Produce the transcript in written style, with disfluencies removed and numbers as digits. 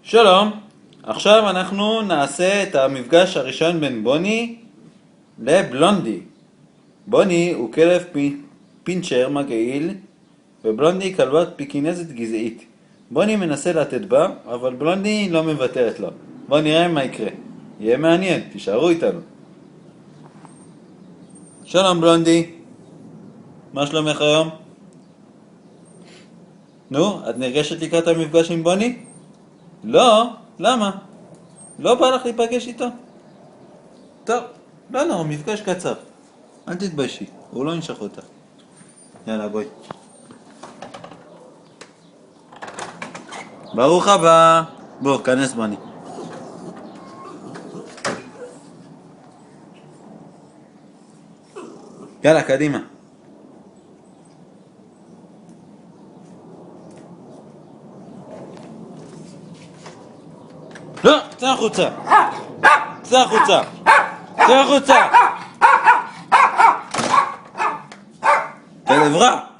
שלום, עכשיו אנחנו נעשה את המפגש הראשון בין בוני לבלונדי. בוני הוא כלב פינצ'ר מגעיל, ובלונדי כלבת פיקינזית גזעית. בוני מנסה לתת בה, אבל בלונדי לא מוותרת לו. בואו נראה מה יקרה. יהיה מעניין, תישארו איתנו. שלום בלונדי, מה שלומך היום? נו, את נרגשת לקראת המפגש עם בוני? לא, למה? לא בא לך להיפגש איתו? טוב, לא, מפגש קצר. אל תתביישי, הוא לא ינשך אותך. יאללה, בואי. ברוך הבא. בוא, כנס בוני. יאללה, קדימה. לא, צא החוצה. צא החוצה. צא החוצה. כלב רע.